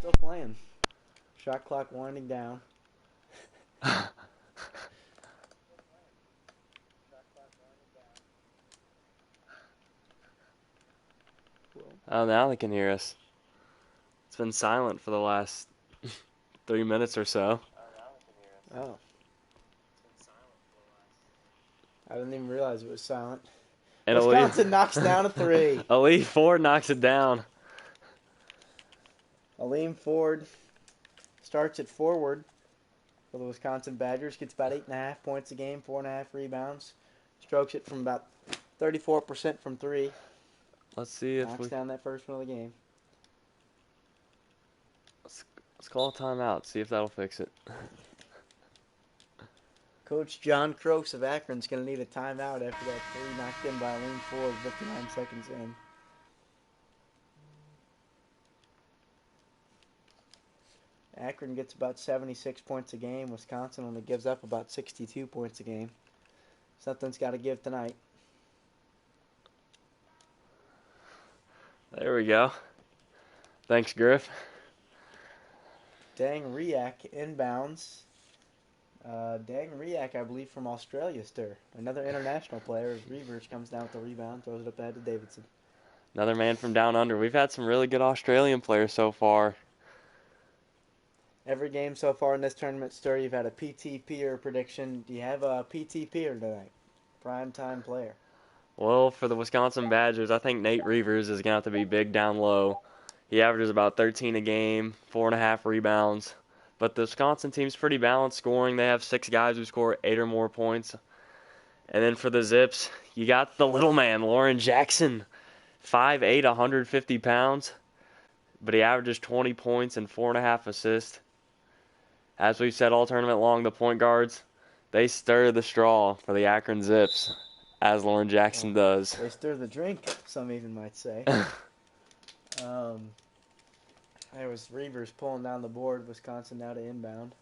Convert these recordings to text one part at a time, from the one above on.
Still playing. Shot clock winding down. Oh, now they can hear us. It's been silent for the last 3 minutes or so. Oh. I didn't even realize it was silent. And Wisconsin knocks down a three. Elite Ford knocks it down. Aleem Ford starts at forward for the Wisconsin Badgers. Gets about 8.5 points a game, 4.5 rebounds. Strokes it from about 34% from three. Let's see if Knocks down that first one of the game. Let's call a timeout. See if that'll fix it. Coach John Croaks of Akron's going to need a timeout after that three knocked in by Aleem Ford 59 seconds in. Akron gets about 76 points a game. Wisconsin only gives up about 62 points a game. Something's got to give tonight. There we go. Thanks, Griff. Dang Riak inbounds. Dang Riak, I believe, from Australia, stir. Another international player. As Reavers comes down with the rebound, throws it up ahead to Davidson. Another man from down under. We've had some really good Australian players so far. Every game so far in this tournament, stir, you've had a PTPer prediction. Do you have a PTPer tonight? Primetime player. Well, for the Wisconsin Badgers, I think Nate Reavers is going to have to be big down low. He averages about 13 a game, 4.5 rebounds. But the Wisconsin team's pretty balanced scoring. They have 6 guys who score 8 or more points. And then for the Zips, you got the little man, Lauren Jackson, 5'8", 150 pounds. But he averages 20 points and 4.5 assists. As we've said all tournament long, the point guards, they stir the straw for the Akron Zips, as Lauren Jackson does. They stir the drink, some even might say. There was Reavers pulling down the board. Wisconsin now to inbound.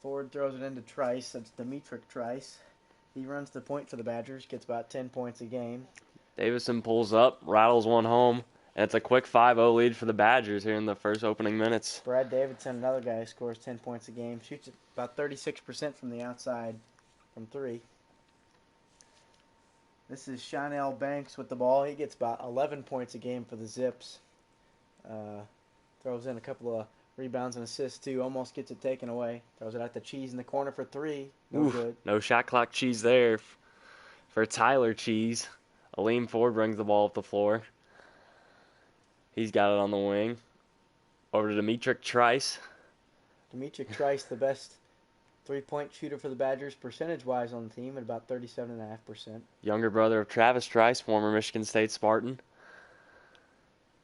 Ford throws it into Trice. That's Demetric Trice. He runs the point for the Badgers. Gets about 10 points a game. Davison pulls up, rattles one home, and it's a quick 5-0 lead for the Badgers here in the first opening minutes. Brad Davidson, another guy who scores 10 points a game. Shoots about 36% from the outside from three. This is Chanel Banks with the ball. He gets about 11 points a game for the Zips. Throws in a couple of rebounds and assists, too. Almost gets it taken away. Throws it at the Cheese in the corner for three. No good. No shot clock cheese there for Tyler Cheese. Aleem Ford brings the ball up the floor. He's got it on the wing. Over to Demetric Trice. Demetric Trice, the best three-point shooter for the Badgers, percentage-wise on the team at about 37.5%. Younger brother of Travis Trice, former Michigan State Spartan.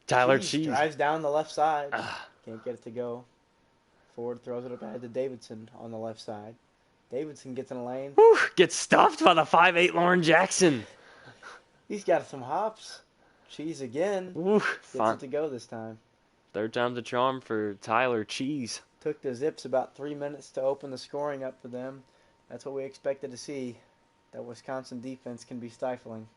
Tyler Cheese drives down the left side. Can't get it to go. Ford throws it up ahead to Davidson on the left side. Davidson gets in the lane. Gets stuffed by the 5'8" Lauren Jackson. He's got some hops. Cheese again. Gets it to go this time. Third time's a charm for Tyler Cheese. Took the Zips about 3 minutes to open the scoring up for them. That's what we expected to see. That Wisconsin defense can be stifling.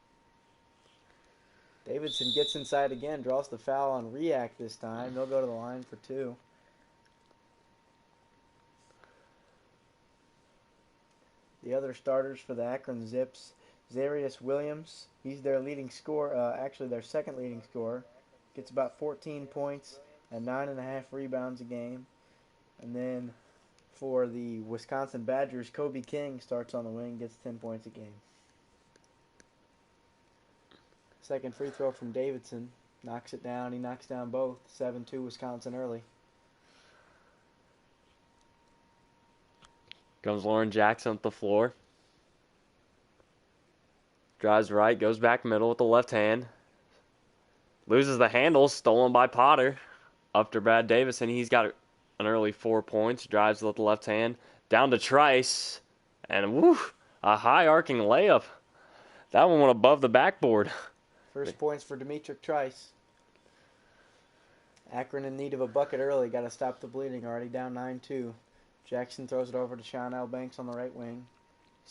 Davidson gets inside again, draws the foul on Riak this time. They'll go to the line for two. The other starters for the Akron Zips, Zarius Williams. He's their leading scorer, actually their second leading scorer. Gets about 14 points and 9.5 rebounds a game. And then for the Wisconsin Badgers, Kobe King starts on the wing, gets 10 points a game. Second free throw from Davidson. Knocks it down. He knocks down both. 7-2 Wisconsin early. Comes Lauren Jackson up the floor. Drives right, goes back middle with the left hand. Loses the handle, stolen by Potter. Up to Brad Davison. He's got an early 4 points. Drives with the left hand. Down to Trice. And a high arcing layup. That one went above the backboard. First points for Demetric Trice. Akron in need of a bucket early. Got to stop the bleeding. Already down 9-2. Jackson throws it over to Chanel Banks on the right wing.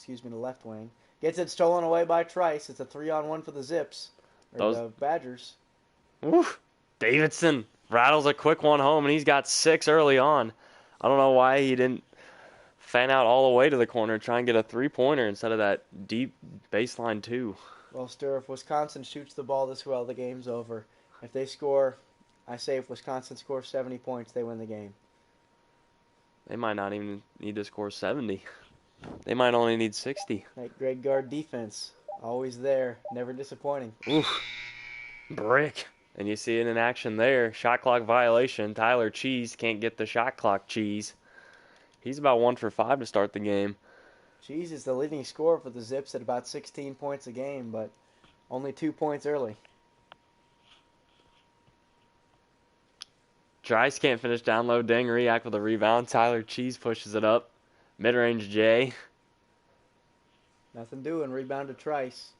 The left wing. Gets it stolen away by Trice. It's a 3-on-1 for the Zips. The Badgers. Davidson Rattles a quick one home, and he's got 6 early on. I don't know why he didn't fan out all the way to the corner, try and get a 3-pointer instead of that deep baseline 2. Well, Stir, if Wisconsin shoots the ball this well, the game's over. If they score, I say if Wisconsin scores 70 points, they win the game. They might not even need to score 70. They might only need 60. Like Greg Gard defense, always there, never disappointing. Oof. Brick. And you see it in action there. Shot clock violation. Tyler Cheese can't get the shot clock cheese. He's about 1 for 5 to start the game. Cheese is the leading scorer for the Zips at about 16 points a game, but only 2 points early. Trice can't finish down low. Dang react with a rebound. Tyler Cheese pushes it up. Mid-range J. Nothing doing. Rebound to Trice.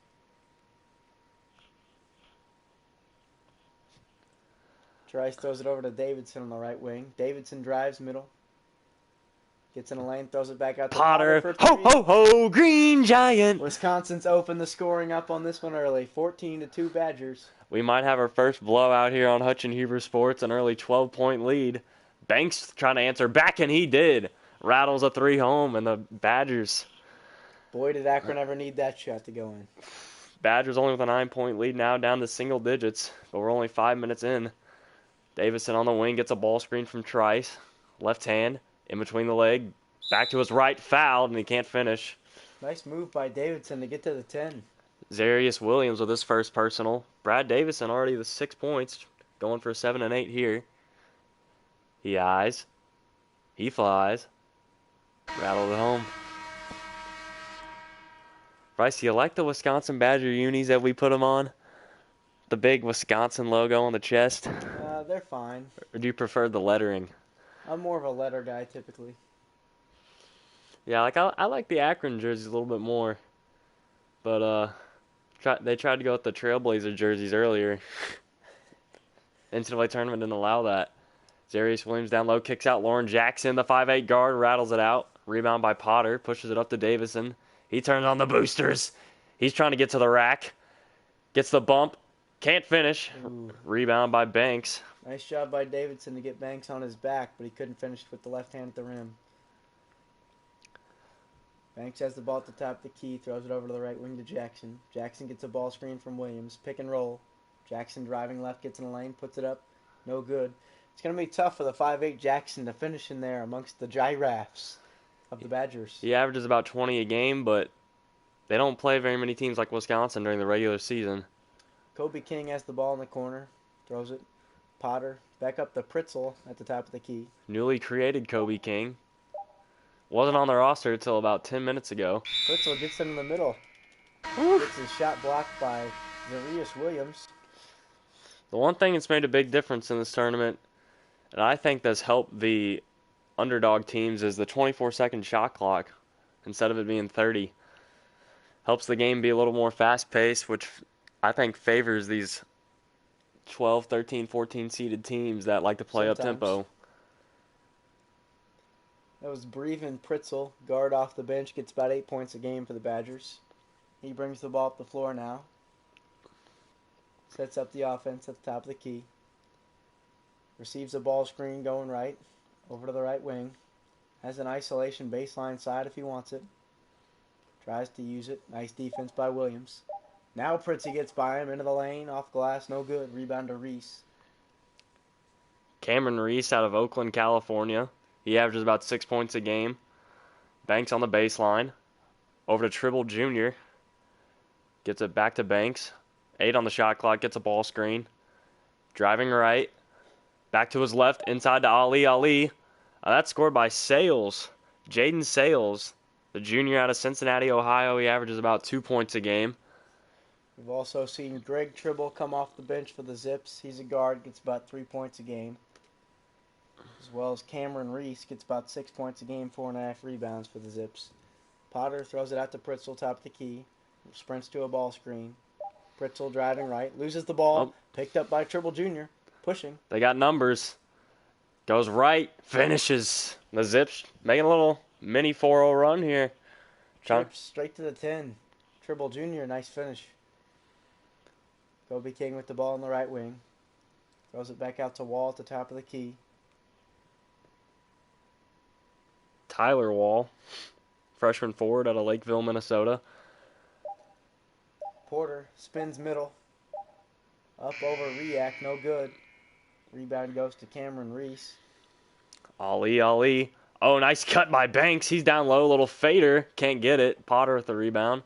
Trice throws it over to Davidson on the right wing. Davidson drives middle. Gets in a lane, throws it back out to Potter. for Ho, three. ho, ho, Green Giant. Wisconsin's opened the scoring up on this one early. 14-2 Badgers. We might have our first blowout here on Hutch and Huber Sports, an early 12-point lead. Banks trying to answer back, and he did. Rattles a 3 home, and the Badgers. Boy, did Akron ever need that shot to go in. Badgers only with a 9-point lead now, down to single digits, but we're only 5 minutes in. Davison on the wing gets a ball screen from Trice. Left hand, in between the leg, back to his right, fouled, and he can't finish. Nice move by Davidson to get to the 10. Zarius Williams with his first personal. Brad Davison already with 6 points, going for 7 and 8 here. He eyes. He flies. Rattled it home. Bryce, do you like the Wisconsin Badger unis that we put them on? The big Wisconsin logo on the chest? They're fine. Or do you prefer the lettering? I'm more of a letter guy typically. Yeah, I like the Akron jerseys a little bit more. But they tried to go with the Trailblazer jerseys earlier. NCAA tournament didn't allow that. Zarius Williams down low, kicks out Lauren Jackson, the 5'8 guard, rattles it out. Rebound by Potter, pushes it up to Davison. He turns on the boosters. He's trying to get to the rack. Gets the bump. Can't finish. Ooh. Rebound by Banks. Nice job by Davidson to get Banks on his back, but he couldn't finish with the left hand at the rim. Banks has the ball at the top of the key, throws it over to the right wing to Jackson. Jackson gets a ball screen from Williams. Pick and roll. Jackson driving left, gets in the lane, puts it up. No good. It's going to be tough for the 5'8 Jackson to finish in there amongst the giraffes of the Badgers. He averages about 20 a game, but they don't play very many teams like Wisconsin during the regular season. Kobe King has the ball in the corner. Throws it. Potter. Back up to Pritzl at the top of the key. Newly created Kobe King. Wasn't on the roster until about 10 minutes ago. Pritzl gets it in the middle. Gets his shot blocked by Zarius Williams. The one thing that's made a big difference in this tournament, and I think that's helped the underdog teams, is the 24-second shot clock instead of it being 30. Helps the game be a little more fast-paced, which I think favors these 12, 13, 14 seeded teams that like to play up-tempo. That was Breven Pritzl, guard off the bench, gets about 8 points a game for the Badgers. He brings the ball up the floor now. Sets up the offense at the top of the key. Receives a ball screen going right. Over to the right wing. Has an isolation baseline side if he wants it. Tries to use it. Nice defense by Williams. Now Pritzl gets by him into the lane. Off glass. No good. Rebound to Reese. Cameron Reese out of Oakland, California. He averages about 6 points a game. Banks on the baseline. Over to Tribble Jr. Gets it back to Banks. 8 on the shot clock. Gets a ball screen. Driving right. Back to his left. Inside to Ali. Ali. That's scored by Sales. Jaden Sales. The junior out of Cincinnati, Ohio. He averages about 2 points a game. We've also seen Greg Tribble come off the bench for the Zips. He's a guard. Gets about 3 points a game. As well as Cameron Reese gets about 6 points a game, 4.5 rebounds for the Zips. Potter throws it out to Pritzl, top of the key. Sprints to a ball screen. Pritzl driving right. Loses the ball. Picked up by Tribble Jr. Pushing. They got numbers. Goes right. Finishes. The Zips making a little mini 4-0 run here. Trips straight to the 10. Tribble Jr. Nice finish. Kobe King with the ball in the right wing. Throws it back out to Wall at the top of the key. Tyler Wall, freshman forward out of Lakeville, Minnesota. Porter spins middle. Up over Riak, no good. Rebound goes to Cameron Reese. Ali. Oh, nice cut by Banks. He's down low. Little fader. Can't get it. Potter with the rebound.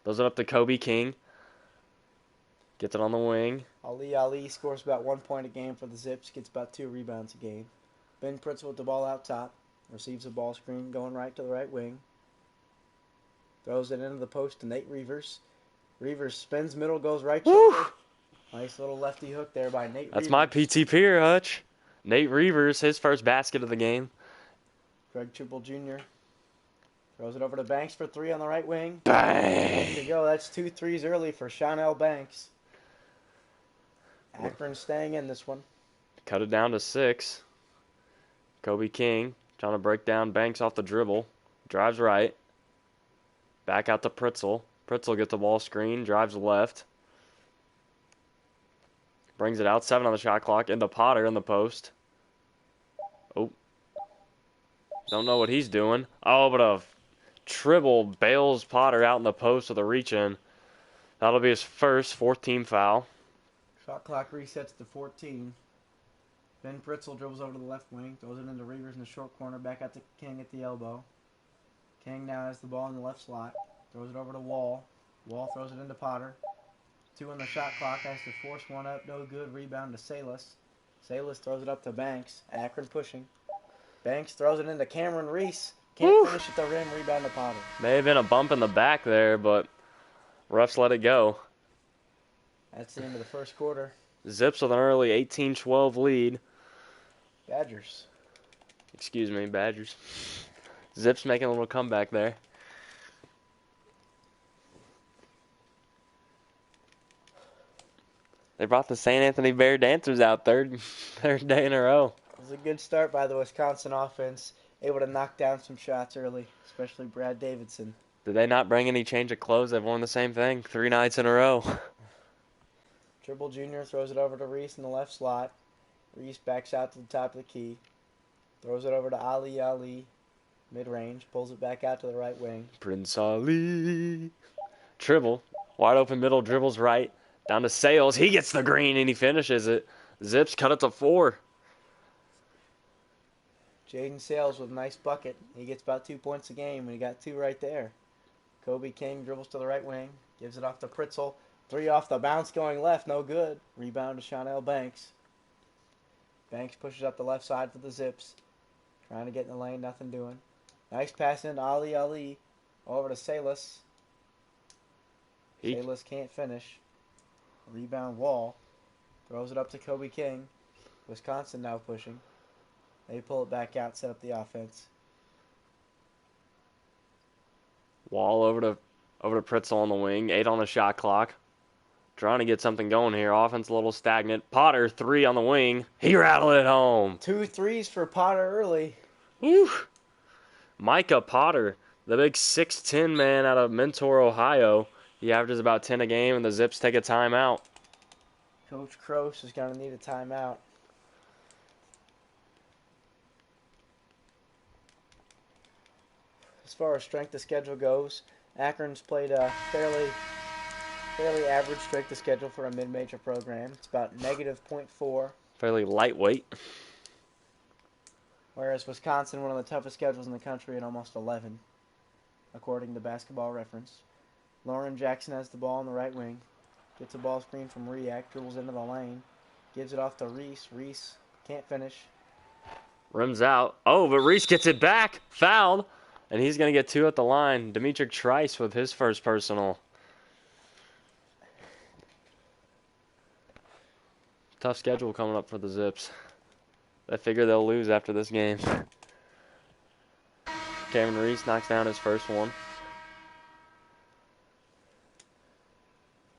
Throws it up to Kobe King. Gets it on the wing. Ali scores about 1 point a game for the Zips. Gets about 2 rebounds a game. Ben Pritzel with the ball out top. Receives a ball screen going right to the right wing. Throws it into the post to Nate Reavers. Reavers spins middle, goes right shoulder. Nice little lefty hook there by Nate Reavers. That's my PTP here, Hutch. Nate Reavers, his first basket of the game. Greg Triple Jr. throws it over to Banks for 3 on the right wing. Bang! There you go. That's 2 threes early for Chanel Banks. Akron staying in this one. Cut it down to 6. Kobe King trying to break down Banks off the dribble. Drives right. Back out to Pritzel. Pritzel gets the ball screen. Drives left. Brings it out. 7 on the shot clock. Into Potter in the post. Oh. Don't know what he's doing. Oh, but a dribble bails Potter out in the post with a reach in. That'll be his first 4th-team foul. Shot clock resets to 14. Ben Pritzel dribbles over to the left wing. Throws it into Reavers in the short corner. Back out to King at the elbow. King now has the ball in the left slot. Throws it over to Wall. Wall throws it into Potter. 2 on the shot clock. Has to force one up. No good. Rebound to Salas. Salas throws it up to Banks. Akron pushing. Banks throws it into Cameron Reese. Can't finish at the rim. Rebound to Potter. May have been a bump in the back there, but refs let it go. That's the end of the first quarter. Zips with an early 18-12 lead. Badgers. Excuse me, Badgers. Zips making a little comeback there. They brought the St. Anthony Bear Dancers out third day in a row. It was a good start by the Wisconsin offense. Able to knock down some shots early, especially Brad Davidson. Did they not bring any change of clothes? They've worn the same thing 3 nights in a row. Triple Jr. throws it over to Reese in the left slot. Reese backs out to the top of the key. Throws it over to Ali. Mid-range. Pulls it back out to the right wing. Prince Ali. Dribble. Wide open middle. Dribbles right. Down to Sales. He gets the green and he finishes it. Zips cut it to 4. Jaden Sales with a nice bucket. He gets about 2 points a game, and he got 2 right there. Kobe King dribbles to the right wing. Gives it off to Pritzel. 3 off the bounce going left. No good. Rebound to Chanel Banks. Banks pushes up the left side for the Zips. Trying to get in the lane. Nothing doing. Nice pass into Ali. Over to Salas. Salas can't finish. Rebound Wall. Throws it up to Kobe King. Wisconsin now pushing. They pull it back out, set up the offense. Wall over to Pritzel on the wing. 8 on the shot clock. Trying to get something going here. Offense a little stagnant. Potter, 3 on the wing. He rattled it home. 2 threes for Potter early. Whew. Micah Potter, the big 6'10" man out of Mentor, Ohio. He averages about 10 a game, and the Zips take a timeout. Coach Kroos is going to need a timeout. As far as strength of schedule goes, Akron's played a fairly average strength of schedule for a mid-major program. It's about -0.4. Fairly lightweight. Whereas Wisconsin, one of the toughest schedules in the country, at almost 11, according to Basketball Reference. Lauren Jackson has the ball on the right wing. Gets a ball screen from Riak, dribbles into the lane. Gives it off to Reese. Reese can't finish. Rims out. Oh, but Reese gets it back. Fouled. And he's going to get 2 at the line. Dimitri Trice with his first personal. Tough schedule coming up for the Zips. I figure they'll lose after this game. Cameron Reese knocks down his first one.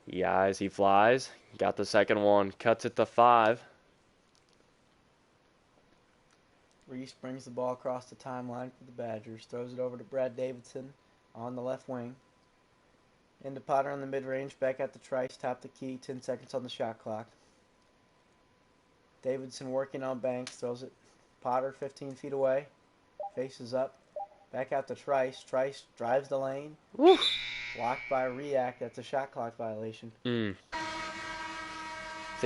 He eyes, he flies. Got the second one. Cuts it to 5. Reese brings the ball across the timeline for the Badgers. Throws it over to Brad Davidson on the left wing. Into Potter on the mid-range. Back at the Trice. Top the key. 10 seconds on the shot clock. Davidson working on Banks. Throws it. Potter 15 feet away. Faces up. Back out to Trice. Trice drives the lane. Woo. Blocked by React. That's a shot clock violation. See,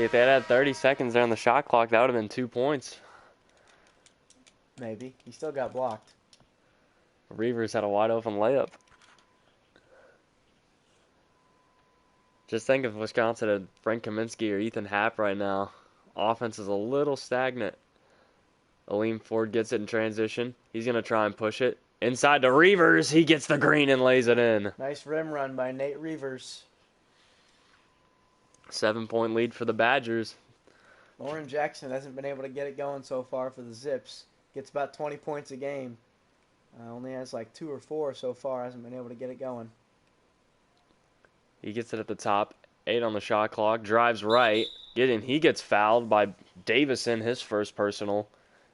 if they had 30 seconds there on the shot clock, that would have been 2 points. Maybe. He still got blocked. Reavers had a wide open layup. Just think if Wisconsin had Frank Kaminsky or Ethan Happ right now. Offense is a little stagnant. Aleem Ford gets it in transition. He's going to try and push it. Inside to Reavers. He gets the green and lays it in. Nice rim run by Nate Reavers. 7-point lead for the Badgers. Lauren Jackson hasn't been able to get it going so far for the Zips. Gets about 20 points a game. Only has like 2 or 4 so far. Hasn't been able to get it going. He gets it at the top. 8 on the shot clock. Drives right. He gets fouled by Davison, his first personal.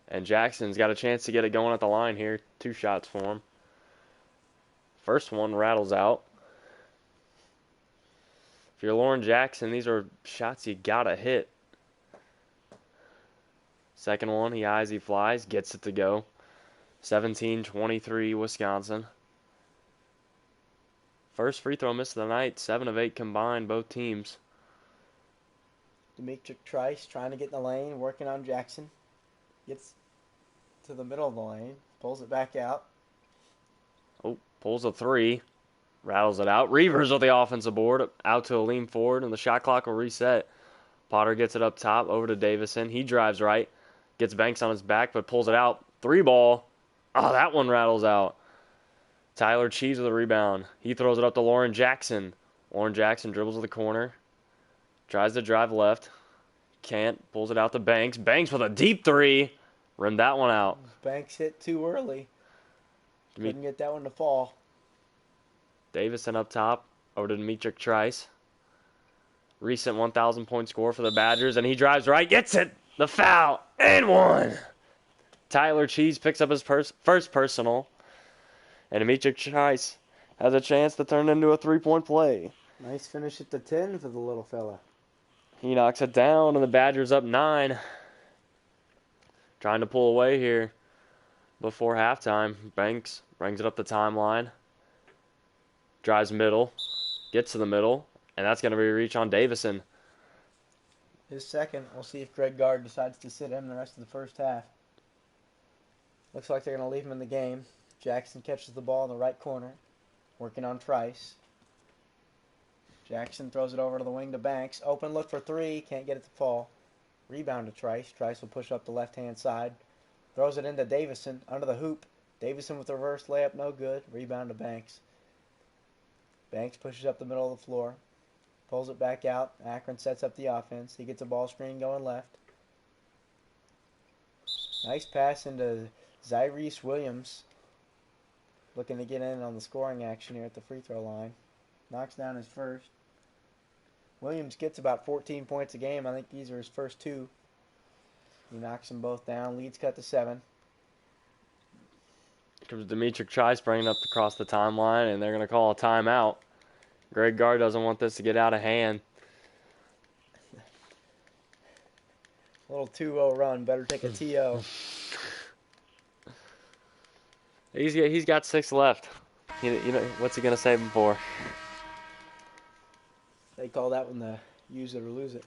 And Jackson's got a chance to get it going at the line here. 2 shots for him. First one rattles out. If you're Lauren Jackson, these are shots you gotta hit. Second one, he eyes, he flies, gets it to go. 17-23 Wisconsin. First free throw miss of the night, 7 of 8 combined, both teams. Demetric Trice trying to get in the lane, working on Jackson. Gets to the middle of the lane, pulls it back out. Oh, pulls a 3, rattles it out. Reavers with the offensive board, out to Aleem Ford, and the shot clock will reset. Potter gets it up top, over to Davison. He drives right, gets Banks on his back, but pulls it out. 3 ball. Oh, that one rattles out. Tyler Cheese with a rebound. He throws it up to Lauren Jackson. Lauren Jackson dribbles to the corner. Tries to drive left. Can't. Pulls it out to Banks. Banks with a deep 3. Rimmed that one out. Banks hit too early. Couldn't get that one to fall. Davison up top. Over to Demetric Trice. Recent 1,000-point score for the Badgers. And he drives right. Gets it. The foul. And one. Tyler Cheese picks up his first personal. And Demetric Trice has a chance to turn it into a 3-point play. Nice finish at the 10 for the little fella. He knocks it down, and the Badgers up 9. Trying to pull away here before halftime. Banks brings it up the timeline. Drives middle. Gets to the middle. And that's going to be a reach on Davison. His second. We'll see if Greg Gard decides to sit him the rest of the first half. Looks like they're going to leave him in the game. Jackson catches the ball in the right corner. Working on Trice. Jackson throws it over to the wing to Banks. Open look for 3. Can't get it to fall. Rebound to Trice. Trice will push up the left-hand side. Throws it into Davison. Under the hoop. Davison with the reverse layup. No good. Rebound to Banks. Banks pushes up the middle of the floor. Pulls it back out. Akron sets up the offense. He gets a ball screen going left. Nice pass into Zyrese Williams. Looking to get in on the scoring action here at the free throw line. Knocks down his first. Williams gets about 14 points a game. I think these are his first 2. He knocks them both down. Leads cut to 7. Here comes Demetric Trice bringing up across the timeline, and they're going to call a timeout. Greg Gard doesn't want this to get out of hand. A little 2-0 run. Better take a TO. He's got 6 left. You know what's he going to save him for? They call that one the use it or lose it.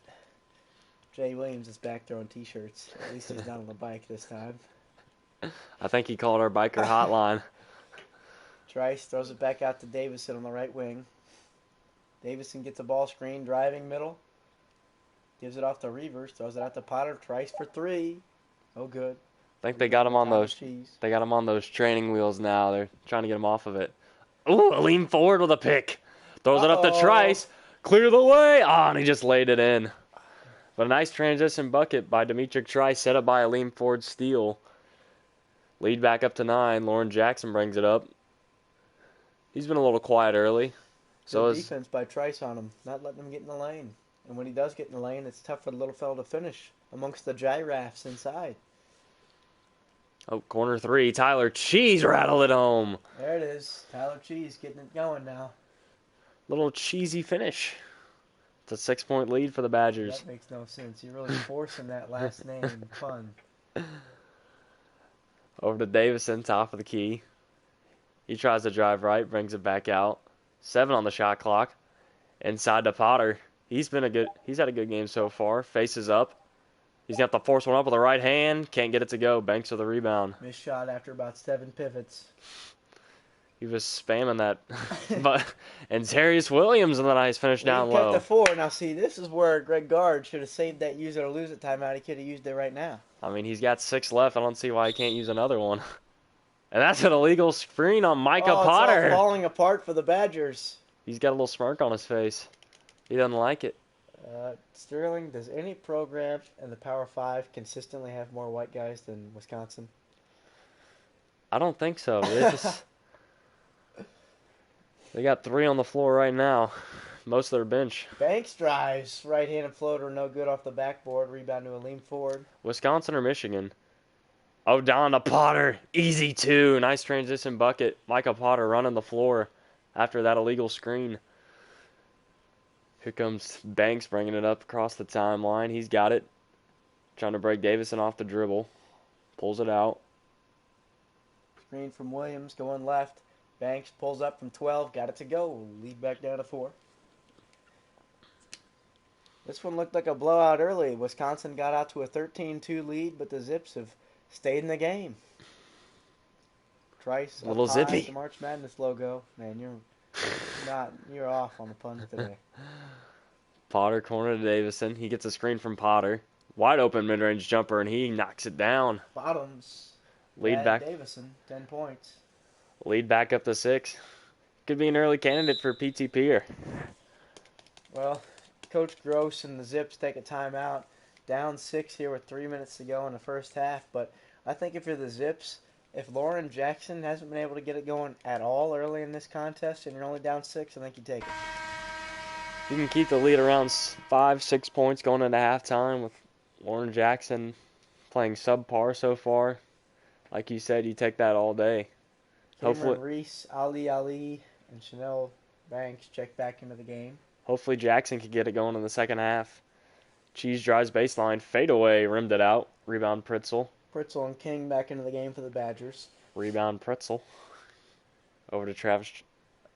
Jay Williams is back throwing T-shirts. At least he's not on the bike this time. I think he called our biker hotline. Trice throws it back out to Davison on the right wing. Davison gets a ball screen, driving middle. Gives it off to Reavers. Throws it out to Potter. Trice for 3. Oh, good. I think they got him on those. They got him on those training wheels now. They're trying to get him off of it. Ooh, Aleem Ford with a pick. Throws it up to Trice. Clear the way. And he just laid it in. But a nice transition bucket by Demetric Trice, set up by Aleem Ford's steal. Lead back up to 9. Lauren Jackson brings it up. He's been a little quiet early. Good defense by Trice on him, not letting him get in the lane. And when he does get in the lane, it's tough for the little fella to finish amongst the giraffes inside. Oh, corner 3. Tyler Cheese rattled it home. There it is. Tyler Cheese getting it going now. Little cheesy finish It's a 6-point lead for the Badgers. That makes no sense. You're really forcing that last name pun. Over to Davison, top of the key. He tries to drive right, brings it back out. 7 on the shot clock. Inside to Potter. He's had a good game so far. Faces up. He's got the force one up with the right hand. Can't get it to go. Banks with the rebound. Missed shot after about 7 pivots. He was spamming that. And Darius Williams in the nice finish down Lead cut to low. 4. Now, see, this is where Greg Gard should have saved that use it or lose it timeout. He could have used it right now. I mean, he's got 6 left. I don't see why he can't use another one. And that's an illegal screen on Micah Potter. It's all falling apart for the Badgers. He's got a little smirk on his face. He doesn't like it. Sterling, does any program in the Power 5 consistently have more white guys than Wisconsin? I don't think so. They got 3 on the floor right now. Most of their bench. Banks drives. Right-handed floater, no good off the backboard. Rebound to a lean forward. Wisconsin or Michigan? Oh, down to Potter. Easy 2. Nice transition bucket. Micah Potter running the floor after that illegal screen. Here comes Banks bringing it up across the timeline. He's got it. Trying to break Davison off the dribble. Pulls it out. Screen from Williams going left. Banks pulls up from 12. Got it to go. Lead back down to 4. This one looked like a blowout early. Wisconsin got out to a 13-2 lead, but the Zips have stayed in the game. Trice, a little zippy. The March Madness logo. Man, you're off on the puns today. Potter corner to Davison. He gets a screen from Potter. Wide open mid-range jumper, and he knocks it down. Bottoms. Lead back. Davison, 10 points. Lead back up to 6. Could be an early candidate for PTP here. Well, Coach Gross and the Zips take a timeout. Down 6 here with 3 minutes to go in the first half. But I think if you're the Zips, if Lauren Jackson hasn't been able to get it going at all early in this contest and you're only down 6, I think you take it. You can keep the lead around 5-6 points going into halftime with Lauren Jackson playing subpar so far. Like you said, you take that all day. Cameron Reese, Ali, and Chanel Banks check back into the game. Hopefully Jackson can get it going in the second half. Cheese drives baseline, fadeaway, rimmed it out. Rebound Pritzel. Pritzel and King back into the game for the Badgers. Rebound Pritzel. Over to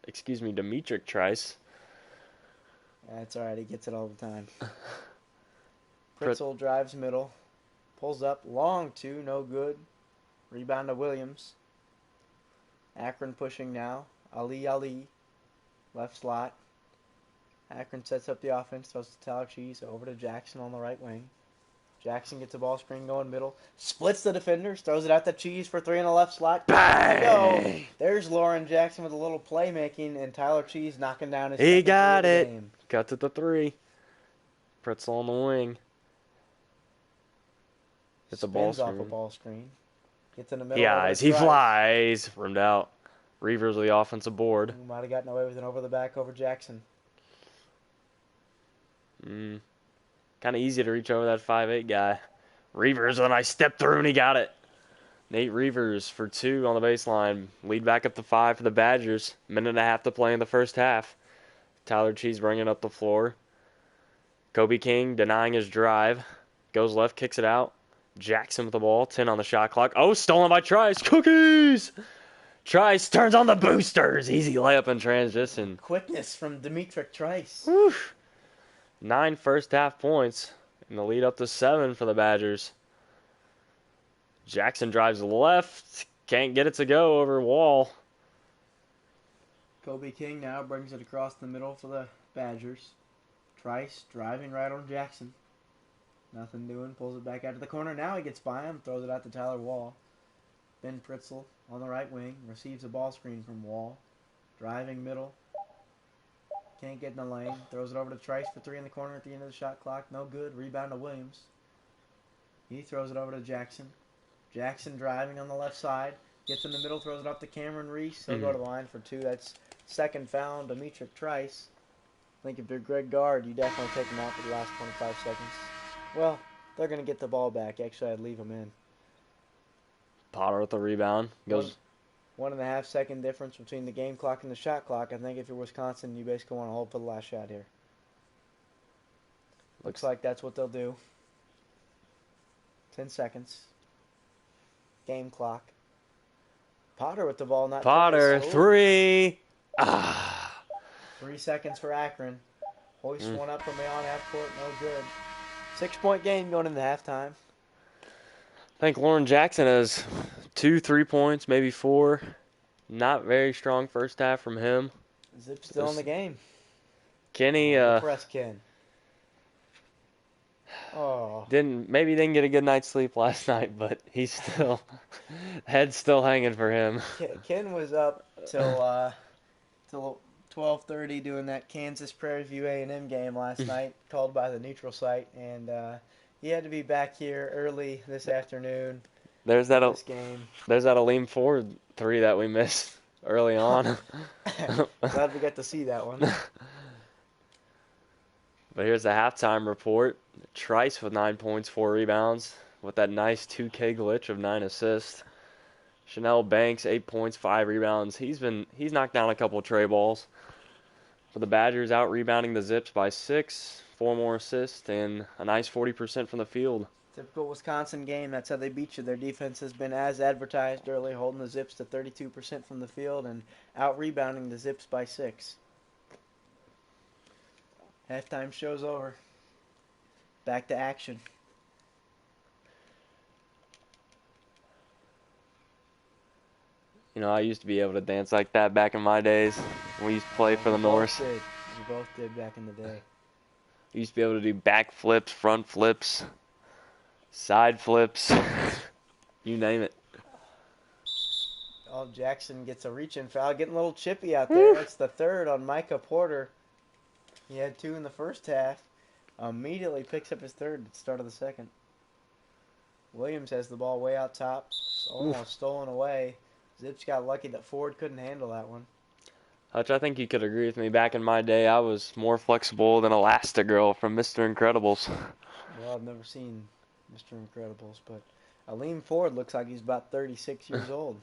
Demetric Trice. That's all right. He gets it all the time. Pritzel drives middle. Pulls up. Long 2. No good. Rebound to Williams. Akron pushing now. Ali. Left slot. Akron sets up the offense. Throws to Tyler Cheese. Over to Jackson on the right wing. Jackson gets a ball screen going middle. Splits the defenders. Throws it out to Cheese for 3 on the left slot. Bang! Go. There's Lauren Jackson with a little playmaking. And Tyler Cheese knocking down his He got three of it. the game. Cuts it to 3. Pritzel on the wing. Gets a ball Spins screen. off a ball screen. Gets in the middle. He flies. Rimmed out. Reavers with the offensive board. Who might have gotten away with an over the back over Jackson. Kind of easy to reach over that 5'8" guy. Reavers, and I stepped through and he got it. Nate Reavers for 2 on the baseline. Lead back up to 5 for the Badgers. Minute and a half to play in the first half. Tyler Cheese bringing up the floor. Kobe King denying his drive. Goes left, kicks it out. Jackson with the ball. 10 on the shot clock. Oh, stolen by Trice. Cookies! Trice turns on the boosters. Easy layup in transition. Quickness from Demetric Trice. Whew. 9 first half points. And the lead up to 7 for the Badgers. Jackson drives left. Can't get it to go over wall. Kobe King now brings it across the middle for the Badgers. Trice driving right on Jackson. Nothing doing. Pulls it back out to the corner. Now he gets by him. Throws it out to Tyler Wall. Ben Pritzel on the right wing. Receives a ball screen from Wall. Driving middle. Can't get in the lane. Throws it over to Trice for 3 in the corner at the end of the shot clock. No good. Rebound to Williams. He throws it over to Jackson. Jackson driving on the left side. Gets in the middle. Throws it up to Cameron Reese. He'll go to the line for 2. That's second foul on Demetric Trice. I think if you're Greg Gard, you definitely take him out for the last 25 seconds. Well, they're going to get the ball back. Actually, I'd leave him in. Potter with the rebound. Goes 1.5 second difference between the game clock and the shot clock. I think if you're Wisconsin, you basically want to hold for the last shot here. Looks like that's what they'll do. 10 seconds. Game clock. Potter with the ball, not Trice. Potter, Oh. 3. Ah. 3 seconds for Akron. Hoist Mm. one up from beyond half court, no good. 6-point game going into halftime. I think Lauren Jackson has 2 3 points, maybe 4. Not very strong first half from him. Zip still in the game. Kenny No press, Ken. Oh. didn't get a good night's sleep last night, but he's still head's still hanging for him. Ken was up till 12:30 doing that Kansas Prairie View A&M game last night, called by the neutral site, and he had to be back here early this afternoon. There's that this game. There's that Aleem Ford 3 that we missed early on. Glad we got to see that one. But here's the halftime report. Trice with 9 points, 4 rebounds, with that nice 2K glitch of 9 assists. Chanel Banks, 8 points, 5 rebounds. He's knocked down a couple tray balls. For the Badgers, out rebounding the Zips by 6, 4 more assists, and a nice 40% from the field. Typical Wisconsin game. That's how they beat you. Their defense has been as advertised early, holding the Zips to 32% from the field and out rebounding the Zips by 6. Halftime show's over. Back to action. You know, I used to be able to dance like that back in my days. We used to play for the Norse. We both did back in the day. We used to be able to do back flips, front flips, side flips, you name it. Oh, Jackson gets a reach-in foul, getting a little chippy out there. That's the third on Micah Porter. He had 2 in the first half. Immediately picks up his third at the start of the second. Williams has the ball way out top. Almost stolen away. Zips got lucky that Ford couldn't handle that one. Hutch, I think you could agree with me. Back in my day, I was more flexible than Elastigirl from Mr. Incredibles. Well, I've never seen Mr. Incredibles, but Aleem Ford looks like he's about 36 years old.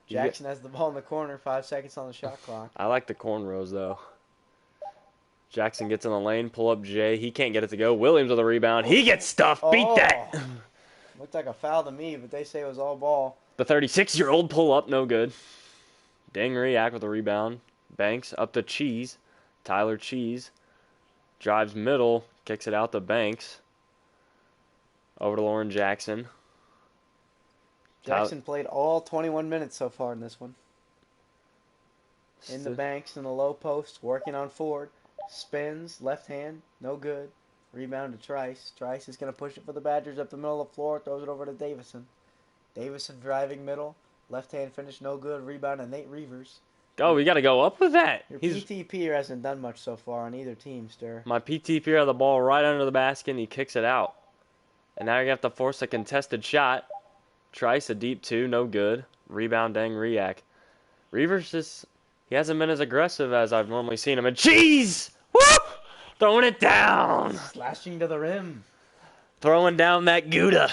Jackson has the ball in the corner, 5 seconds on the shot clock. I like the cornrows, though. Jackson gets in the lane, pull up Jay. He can't get it to go. Williams with a rebound. He gets stuffed. Beat that. Looked like a foul to me, but they say it was all ball. The 36-year-old pull up, no good. Dang Riak with a rebound. Banks up to Cheese. Tyler Cheese drives middle, kicks it out to Banks. Over to Lauren Jackson. Jackson played all 21 minutes so far in this one. In the Banks in the low post, working on Ford. Spins, left hand, no good. Rebound to Trice. Trice is going to push it for the Badgers up the middle of the floor, throws it over to Davison. Davison driving middle, left hand finish, no good. Rebound to Nate Reavers. Oh, we got to go up with that. Your PTP hasn't done much so far on either team, Stir. My PTP had the ball right under the basket, and he kicks it out. And now you have to force a contested shot. Trice a deep 2, no good. Rebound, Dang Riak. Reavers he hasn't been as aggressive as I've normally seen him. And Cheese! Woo! Throwing it down. Slashing to the rim. Throwing down that Gouda.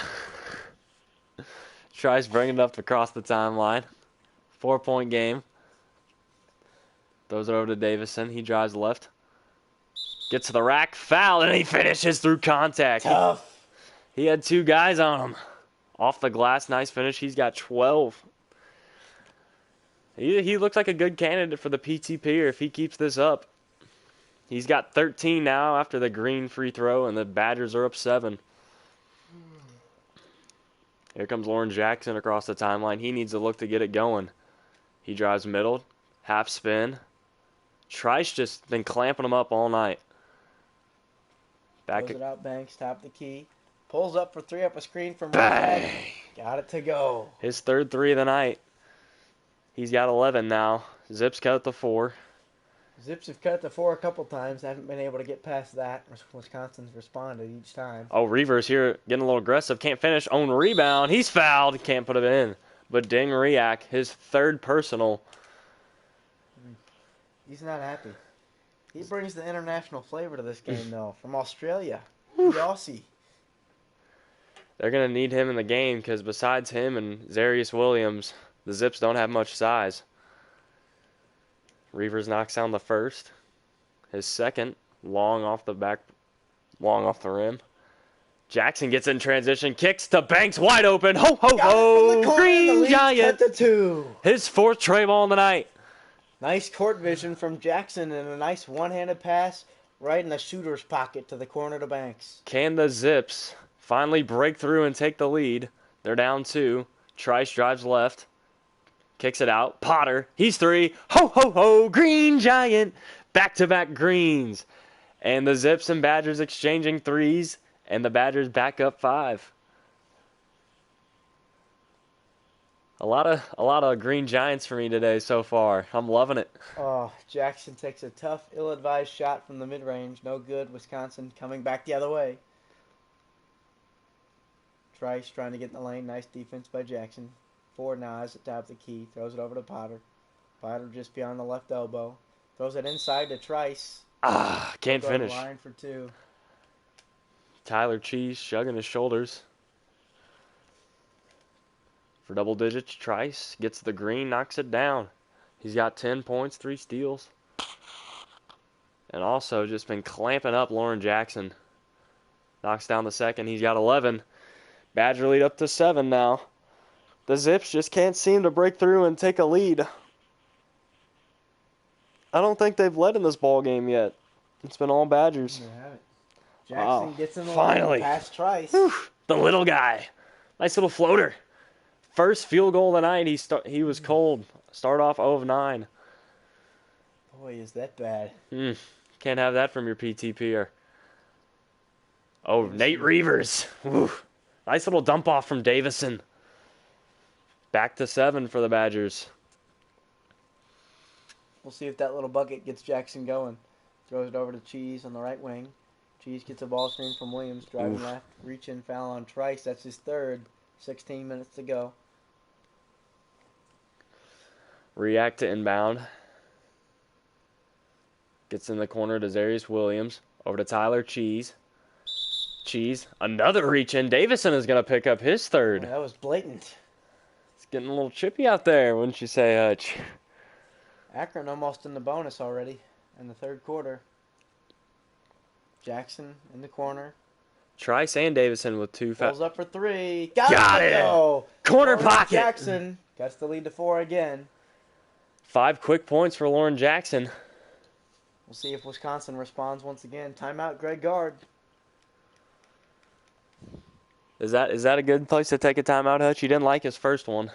Tries bringing it up across the timeline. 4-point game. Throws it over to Davison. He drives left. Gets to the rack. Foul, and he finishes through contact. Tough. He had 2 guys on him. Off the glass, nice finish. He's got 12. He looks like a good candidate for the PTP if he keeps this up. He's got 13 now after the green free throw, and the Badgers are up 7. Here comes Lauren Jackson across the timeline. He needs to look to get it going. He drives middle, half spin. Trice just been clamping him up all night. Throws it out, Banks, top the key. Pulls up for 3 up a screen from Riak. Got it to go. His third 3 of the night. He's got 11 now. Zips cut to 4. Zips have cut to 4 a couple times. Haven't been able to get past that. Wisconsin's responded each time. Oh, Reavers here getting a little aggressive. Can't finish. Own rebound. He's fouled. Can't put it in. But Dang Riak, his 3rd personal. He's not happy. He brings the international flavor to this game, though. From Australia. The Aussie. They're going to need him in the game because besides him and Zarius Williams, the Zips don't have much size. Reavers knocks down the first. His second, long off the back Long off the rim. Jackson gets in transition, kicks to Banks, wide open. Ho, ho, Got it from the ho! corner. The Green lead's Giant. cut to 2. His 4th tray ball tonight. Nice court vision from Jackson and a nice one-handed pass right in the shooter's pocket to the corner to Banks. Can the Zips finally break through and take the lead? They're down 2. Trice drives left. Kicks it out. Potter, he's 3. Ho, ho, ho! Green Giant. Back-to-back greens. And the Zips and Badgers exchanging threes. And the Badgers back up 5. A lot of Green Giants for me today so far. I'm loving it. Oh, Jackson takes a tough, ill-advised shot from the mid-range. No good. Wisconsin coming back the other way. Trice trying to get in the lane. Nice defense by Jackson. 4 Nas at top of the key. Throws it over to Potter. Potter just beyond the left elbow. Throws it inside to Trice. Can't Go finish. line for 2. Tyler Cheese shrugging his shoulders. For double digits, Trice gets the green, knocks it down. He's got 10 points, 3 steals. And also just been clamping up Lauren Jackson. Knocks down the second. He's got 11. Badger lead up to 7 now. The Zips just can't seem to break through and take a lead. I don't think they've led in this ball game yet. It's been all Badgers. You have it. Jackson gets in the finally. line past Trice. Whew, the little guy. Nice little floater. First field goal of the night. He was cold. Start off 0 of 9. Boy, is that bad. Can't have that from your PTPer. Oh, Nate Reavers. Woo. Nice little dump off from Davison. Back to 7 for the Badgers. We'll see if that little bucket gets Jackson going. Throws it over to Cheese on the right wing. Cheese gets a ball screen from Williams. Driving left. Reach in foul on Trice. That's his 3rd. 16 minutes to go. React to inbound. Gets in the corner to Zarius Williams. Over to Tyler Cheese. Cheese. Another reach in. Davison is going to pick up his 3rd. Oh, that was blatant. It's getting a little chippy out there, wouldn't you say, Hutch? Akron almost in the bonus already in the 3rd quarter. Jackson in the corner. Trice and Davison with 2 Pulls up for 3. Got it! Corner pocket. Jackson gets the lead to 4 again. 5 quick points for Lauren Jackson. We'll see if Wisconsin responds once again. Timeout, Greg Gard. Is that a good place to take a timeout, Hutch? You didn't like his first one.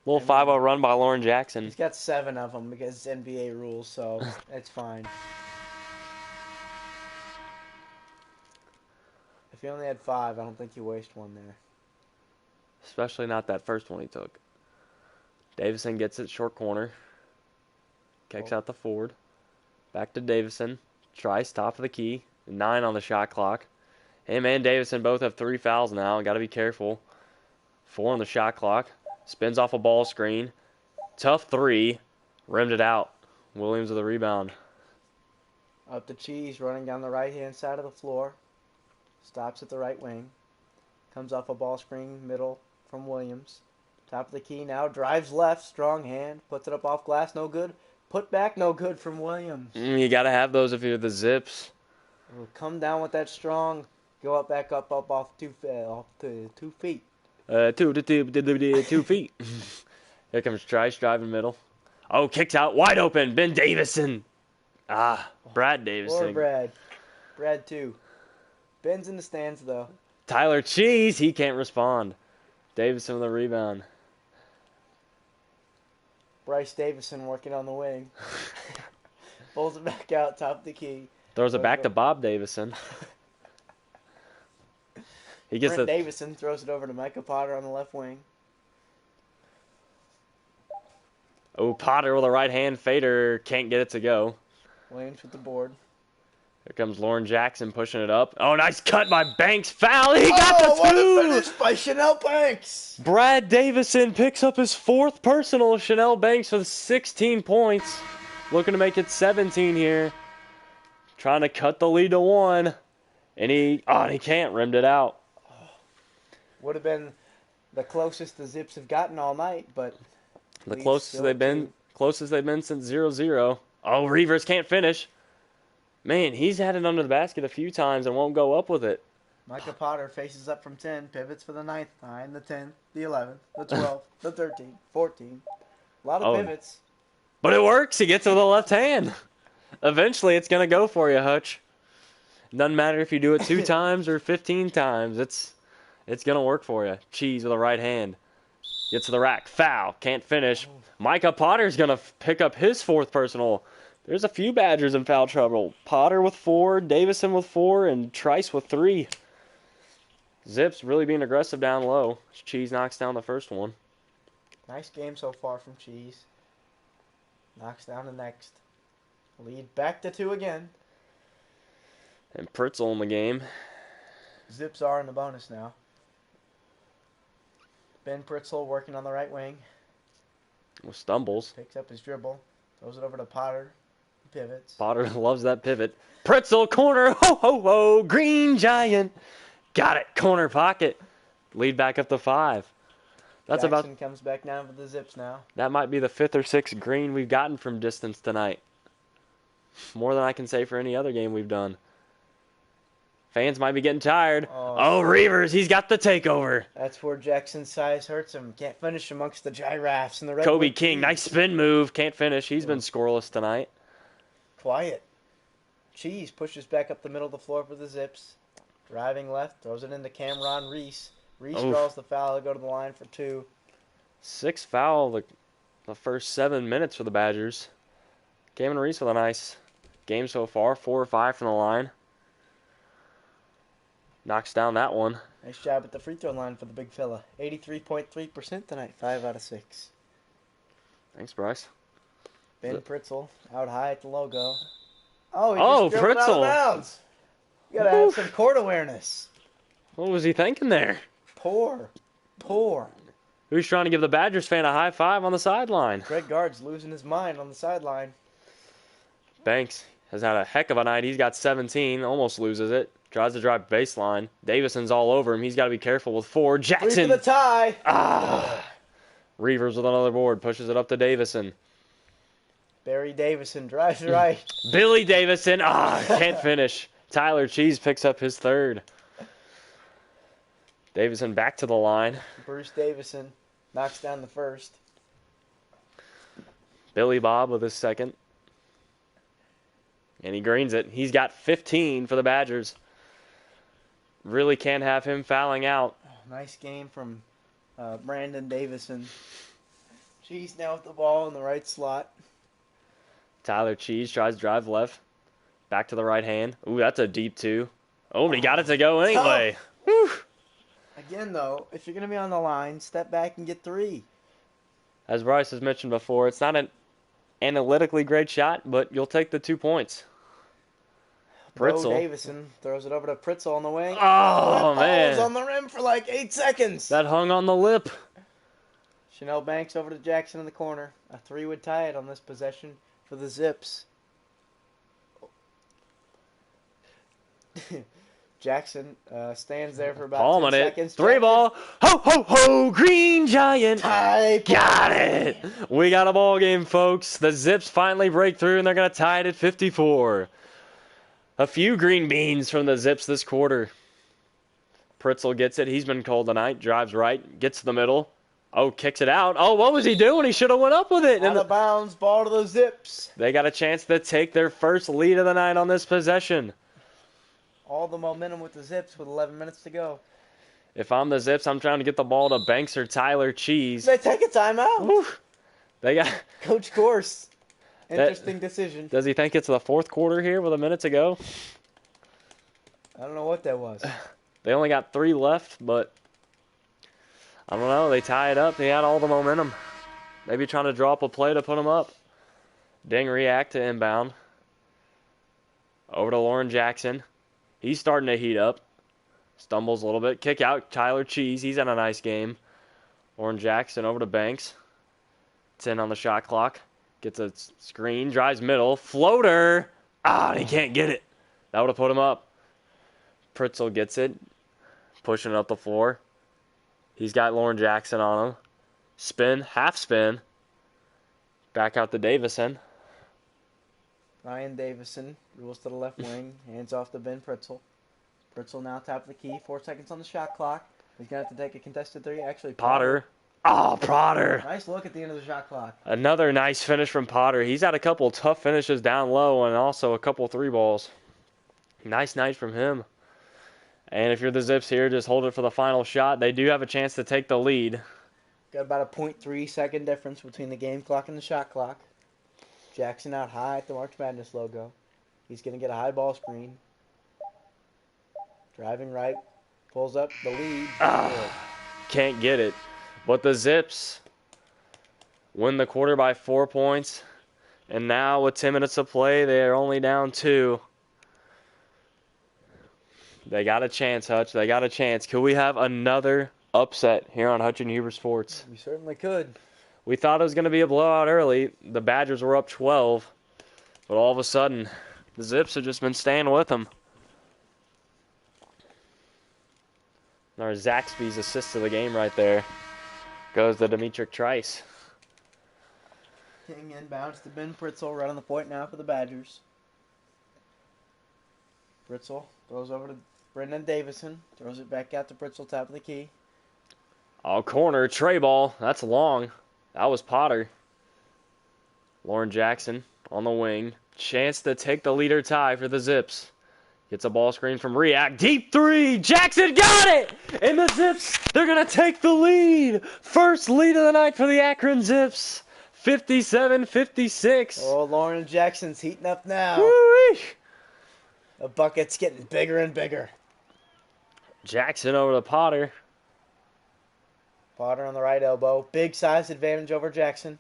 Little 5-0 run by Lauren Jackson. He's got 7 of them because it's NBA rules, so it's fine. If he only had 5, I don't think you waste one there. Especially not that first one he took. Davison gets it short corner. Kicks out the forward. Back to Davison. Trice, top of the key. 9 on the shot clock. Him and Davison both have 3 fouls now. Got to be careful. 4 on the shot clock. Spins off a ball screen. Tough 3. Rimmed it out. Williams with the rebound. Up to Cheese, running down the right-hand side of the floor. Stops at the right wing. Comes off a ball screen, middle from Williams. Top of the key now. Drives left, strong hand. Puts it up off glass, no good. Put back, no good from Williams. You got to have those if you're the Zips. Will come down with that strong. Go up, back up off 2 feet. 2 feet. Here comes Trice driving middle. Oh, kicked out wide open. Ben Davison. Brad Davison. Or Brad. Brad too. Ben's in the stands though. Tyler Cheese. He can't respond. Davison with the rebound. Bryce Davison working on the wing. Pulls it back out, top of the key. Throws it back to Bob Davison. He gets Brent Davison throws it over to Micah Potter on the left wing. Oh, Potter with a right hand fader. Can't get it to go. Williams with the board. Here comes Lauren Jackson pushing it up. Oh, nice cut by Banks. Foul. He got the 2. What a finish by Chanel Banks. Brad Davison picks up his 4th personal. Chanel Banks with 16 points. Looking to make it 17 here. Trying to cut the lead to 1. And he can't. Rimmed it out. Would have been the closest the Zips have gotten all night, but the closest they've been since 0-0. Oh, Reavers can't finish. Man, he's had it under the basket a few times and won't go up with it. Micah Potter faces up from 10, pivots for the 9th, 9, the 10th, the 11th, the 12th, the 13th, 14. A lot of Oh, pivots. but it works. He gets to the left hand. Eventually, it's going to go for you, Hutch. Doesn't matter if you do it 2 times or 15 times. It's going to work for you. Cheese with a right hand. Gets to the rack. Foul. Can't finish. Micah Potter's going to pick up his 4th personal. There's a few Badgers in foul trouble. Potter with 4, Davison with 4, and Trice with 3. Zips really being aggressive down low. Cheese knocks down the first one. Nice game so far from Cheese. Knocks down the next. Lead back to 2 again. And Pritzel in the game. Zips are in the bonus now. Ben Pritzel working on the right wing. With stumbles. Picks up his dribble. Throws it over to Potter. Pivots. Potter loves that pivot. Pritzel, corner. Ho, ho, ho. Green Giant. Got it. Corner pocket. Lead back up to 5. That's Jackson comes back down for the Zips now. That might be the 5th or 6th green we've gotten from distance tonight. More than I can say for any other game we've done. Fans might be getting tired. Oh, Reavers, he's got the takeover. That's where Jackson's size hurts him. Can't finish amongst the giraffes and the red. Kobe King, nice spin move. Can't finish. He's been scoreless tonight. Quiet. Cheese pushes back up the middle of the floor for the Zips. Driving left, throws it into Cameron Reese. Reese draws the foul. He'll go to the line for 2. 6 foul the first 7 minutes for the Badgers. Cameron Reese with a nice game so far. 4 or 5 from the line. Knocks down that one. Nice job at the free throw line for the big fella. 83.3% tonight. 5 out of 6. Thanks, Bryce. Ben Pritzel out high at the logo. Oh, he just dribbled out of bounds. You gotta have some court awareness. What was he thinking there? Poor. Who's trying to give the Badgers fan a high five on the sideline? Greg Gard's losing his mind on the sideline. Banks has had a heck of a night. He's got 17, almost loses it. Tries to drive baseline. Davison's all over him. He's got to be careful with 4. Jackson. 3 for the tie. Reavers with another board. Pushes it up to Davison. Barry Davison drives right. Billy Davison. Can't finish. Tyler Cheese picks up his 3rd. Davison back to the line. Bruce Davison knocks down the 1st. Billy Bob with his 2nd. And he greens it. He's got 15 for the Badgers. Really can't have him fouling out. Nice game from Brandon Davison. Cheese now with the ball in the right slot. Tyler Cheese tries to drive left. Back to the right hand. Ooh, that's a deep 2. Oh, but he got it to go anyway. Whew. Again, though, if you're going to be on the line, step back and get 3. As Bryce has mentioned before, it's not an analytically great shot, but you'll take the 2 points. Pritzel. Davison throws it over to Pritzel on the wing. Oh, man. Was on the rim for like 8 seconds. That hung on the lip. Chanel Banks over to Jackson in the corner. A 3 would tie it on this possession for the Zips. Jackson stands there for about 10 seconds. 3 ball. Ho, ho, ho. Green Giant. Got it. We got a ball game, folks. The Zips finally break through, and they're going to tie it at 54. A few green beans from the Zips this quarter. Pritzel gets it. He's been cold tonight. Drives right. Gets to the middle. Oh, kicks it out. Oh, what was he doing? He should have went up with it. Out of bounds. Ball to the Zips. They got a chance to take their first lead of the night on this possession. All the momentum with the Zips with 11 minutes to go. If I'm the Zips, I'm trying to get the ball to Banks or Tyler Cheese. They take a timeout. Woo. They got Coach Gorse. Interesting decision. Does he think it's the 4th quarter here with a minute to go? I don't know what that was. They only got 3 left, but I don't know. They tie it up. They had all the momentum. Maybe trying to draw up a play to put them up. Ding react to inbound. Over to Lauren Jackson. He's starting to heat up. Stumbles a little bit. Kick out Tyler Cheese. He's had a nice game. Lauren Jackson over to Banks. 10 on the shot clock. Gets a screen. Drives middle. Floater. He can't get it. That would have put him up. Pritzel gets it. Pushing it up the floor. He's got Lauren Jackson on him. Spin. Half spin. Back out to Davison. Ryan Davison rules to the left wing, hands off to Ben Pritzel. Pritzel now top of the key, 4 seconds on the shot clock. He's going to have to take a contested three. Actually, Potter. Oh, Potter. Nice look at the end of the shot clock. Another nice finish from Potter. He's had a couple tough finishes down low and also a couple three balls. Nice night from him. And if you're the Zips here, just hold it for the final shot. They do have a chance to take the lead. Got about a 0.3 second difference between the game clock and the shot clock. Jackson out high at the March Madness logo. He's going to get a high ball screen. Driving right. Pulls up the lead. Can't get it. But the Zips win the quarter by 4 points. And now with 10 minutes to play, they are only down 2. They got a chance, Hutch. They got a chance. Could we have another upset here on Hutch and Huber Sports? We certainly could. We thought it was going to be a blowout early. The Badgers were up 12. But all of a sudden, the Zips have just been staying with them. And our Zaxby's assist to the game right there goes to Demetric Trice. King inbounds to Ben Pritzel right on the point now for the Badgers. Pritzel throws over to Brendan Davison. Throws it back out to Pritzel, top of the key. Oh, corner, tray ball. That's long. That was Potter. Lauren Jackson on the wing. Chance to take the leader tie for the Zips. Gets a ball screen from React. Deep three. Jackson got it! And the Zips, they're going to take the lead. First lead of the night for the Akron Zips. 57-56. Oh, Lauren Jackson's heating up now. Woo-wee. The bucket's getting bigger and bigger. Jackson over to Potter. Potter on the right elbow. Big size advantage over Jackson.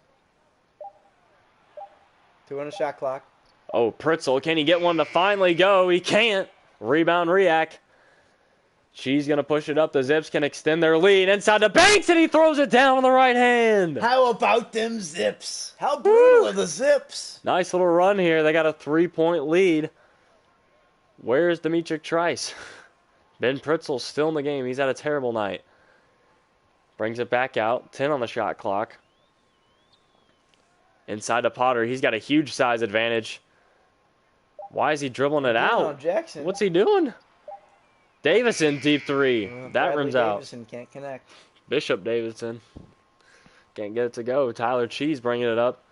2 on the shot clock. Oh, Pritzel, can he get one to finally go? He can't. Rebound, React. She's going to push it up. The Zips can extend their lead inside the Banks, and he throws it down on the right hand. How about them Zips? How brutal are the Zips? Nice little run here. They got a 3-point lead. Where's Demetric Trice? Ben Pritzel's still in the game. He's had a terrible night. Brings it back out. 10 on the shot clock. Inside to Potter. He's got a huge size advantage. Why is he dribbling it out? Jackson. What's he doing? Davison, deep three. That rims out. Davison can't connect. Bishop Davison. Can't get it to go. Tyler Cheese bringing it up.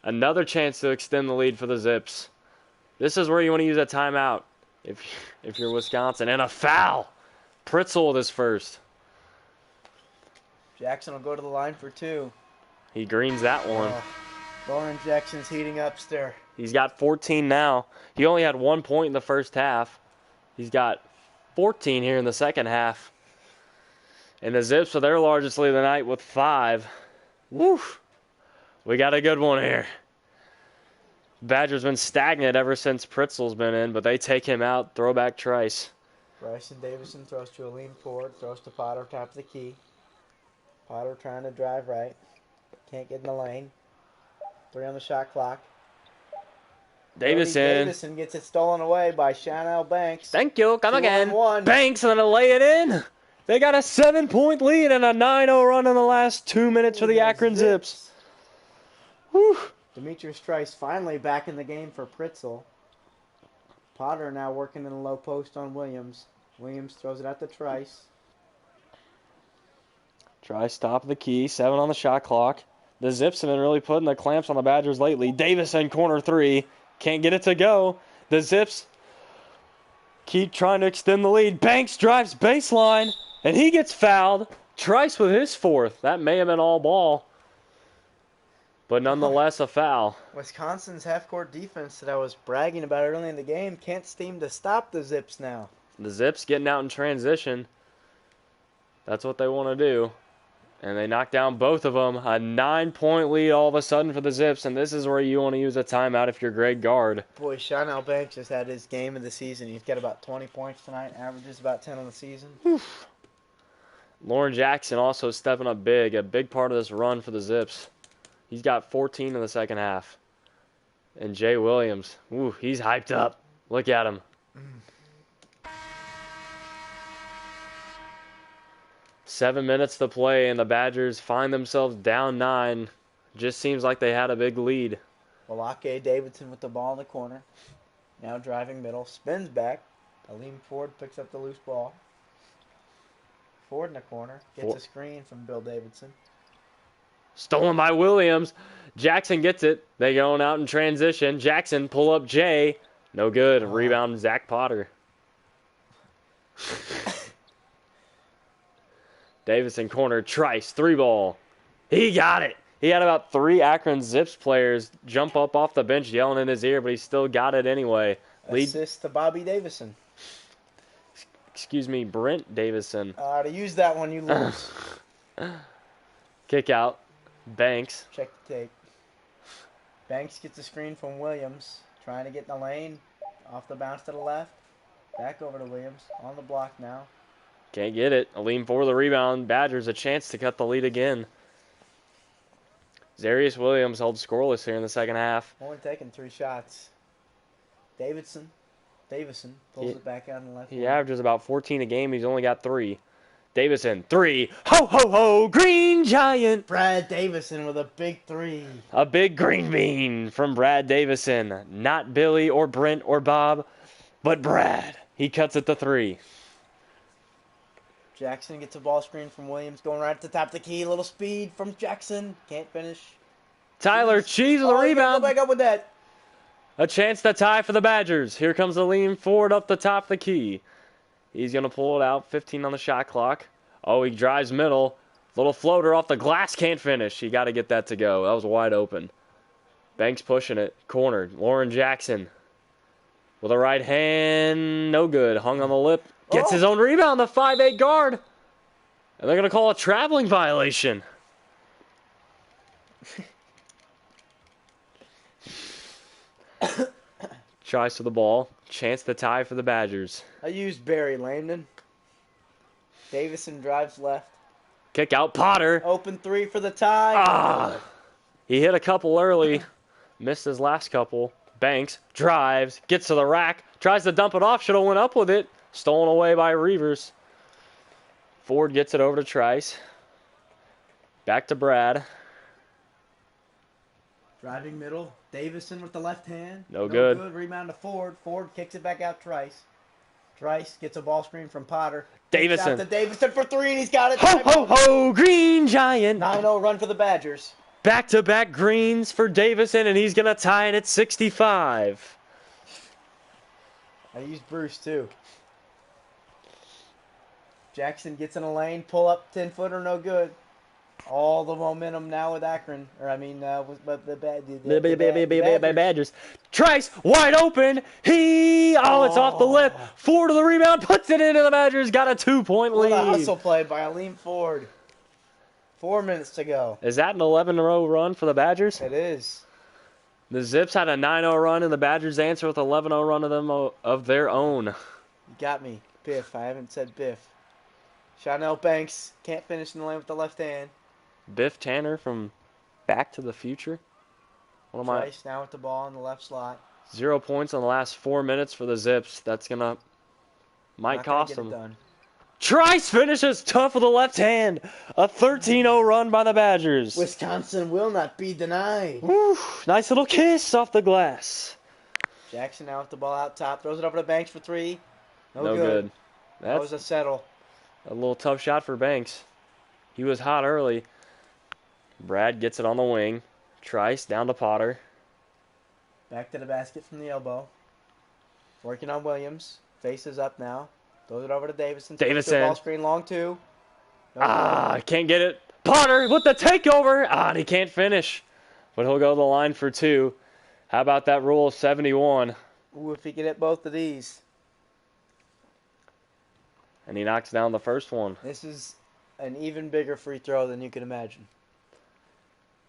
Another chance to extend the lead for the Zips. This is where you want to use a timeout if you're Wisconsin. And a foul. Pritzel with his first. Jackson will go to the line for 2. He greens that one. Lauren Jackson's heating up still. He's got 14 now. He only had 1 point in the first half. He's got 14 here in the second half. And the Zips are their largest lead of the night with 5. Woo! We got a good one here. Badger's been stagnant ever since Pritzel's been in, but they take him out. Throwback Trice. Bryson Davison throws to Aline Ford. Throws to Potter, top of the key. Potter trying to drive right. Can't get in the lane. 3 on the shot clock. Davison gets it stolen away by Chanel Banks. Thank you. Come again. 1. Banks going to lay it in. They got a 7-point lead and a 9-0 run in the last 2 minutes for the Akron Zips. Whew. Demetrius Trice finally back in the game for Pritzel. Potter now working in the low post on Williams. Williams throws it out to Trice. Trice top of the key. 7 on the shot clock. The Zips have been really putting the clamps on the Badgers lately. Davison, corner 3. Can't get it to go. The Zips keep trying to extend the lead. Banks drives baseline, and he gets fouled. Trice with his 4th. That may have been all ball, but nonetheless a foul. Wisconsin's half-court defense that I was bragging about early in the game can't seem to stop the Zips now. The Zips getting out in transition. That's what they want to do. And they knock down both of them. A 9-point lead all of a sudden for the Zips. And this is where you want to use a timeout if you're Greg Gard. Boy, Chanel Banks just had his game of the season. He's got about 20 points tonight. Averages about 10 on the season. Oof. Lauren Jackson also stepping up big. A big part of this run for the Zips. He's got 14 in the second half. And Jay Williams. Ooh, he's hyped up. Look at him. 7 minutes to play, and the Badgers find themselves down 9. Just seems like they had a big lead. Balake Davidson with the ball in the corner. Now driving middle. Spins back. Aleem Ford picks up the loose ball. Ford in the corner. Gets a screen from Bill Davidson. Stolen by Williams. Jackson gets it. They going out in transition. Jackson pull up Jay. No good. Rebound Zach Potter. Davidson corner. Trice. 3-ball. He got it. He had about 3 Akron Zips players jump up off the bench yelling in his ear, but he still got it anyway. Assist to Bobby Davison. Excuse me, Brent Davison. To use that one, you lose. Kick out. Banks. Check the tape. Banks gets a screen from Williams. Trying to get in the lane. Off the bounce to the left. Back over to Williams. On the block now. Can't get it. Aleem for the rebound. Badgers a chance to cut the lead again. Zarius Williams held scoreless here in the second half. Only taking 3 shots. Davison pulls it back out on the left. He averages about 14 a game. He's only got 3. Davison, 3. Ho, ho, ho, Green Giant. Brad Davison with a big 3. A big green bean from Brad Davison. Not Billy or Brent or Bob, but Brad. He cuts it to 3. Jackson gets a ball screen from Williams. Going right at the top of the key. A little speed from Jackson. Can't finish. Tyler Cheese with a rebound. Go back up with that. A chance to tie for the Badgers. Here comes Aleem Ford up the top of the key. He's going to pull it out. 15 on the shot clock. Oh, he drives middle. Little floater off the glass. Can't finish. He got to get that to go. That was wide open. Banks pushing it. Corner. Lauren Jackson with a right hand. No good. Hung on the lip. Gets his own rebound. The 5'8" guard. And they're going to call a traveling violation. Tries to the ball. Chance to tie for the Badgers. I used Barry Lambden. Davison drives left. Kick out Potter. Open 3 for the tie. He hit a couple early. Missed his last couple. Banks drives. Gets to the rack. Tries to dump it off. Should have went up with it. Stolen away by Reavers. Ford gets it over to Trice. Back to Brad. Driving middle. Davison with the left hand. No good. Rebound to Ford. Ford kicks it back out Trice. Trice gets a ball screen from Potter. Davison. Out to Davison for 3, and he's got it. Ho, ho, ho, Green Giant. 9-0 run for the Badgers. Back-to-back greens for Davison, and he's going to tie it at 65. I used Bruce, too. Jackson gets in a lane. Pull up 10-footer, no good. All the momentum now with Akron. The Badgers. Trice, wide open. It's off the lip. Ford to the rebound, puts it into the Badgers. Got a 2-point lead. What a hustle play by Aleem Ford. 4 minutes to go. Is that an 11-0 run for the Badgers? It is. The Zips had a 9-0 run, and the Badgers answer with an 11-0 run of their own. You got me, Biff. I haven't said Biff. Chanel Banks can't finish in the lane with the left hand. Biff Tanner from Back to the Future. Trice now with the ball in the left slot. 0 points in the last 4 minutes for the Zips. That's might cost them. Trice finishes tough with the left hand. A 13-0 run by the Badgers. Wisconsin will not be denied. Woo, nice little kiss off the glass. Jackson now with the ball out top. Throws it over to Banks for 3. No good. That was a settle. A little tough shot for Banks. He was hot early. Brad gets it on the wing. Trice down to Potter. Back to the basket from the elbow. Working on Williams. Faces up now. Throws it over to Davison. Ball screen long 2. Can't get it. Potter with the takeover. And he can't finish. But he'll go to the line for 2. How about that rule of 71? Ooh, if he could hit both of these. And he knocks down the first one. This is an even bigger free throw than you can imagine.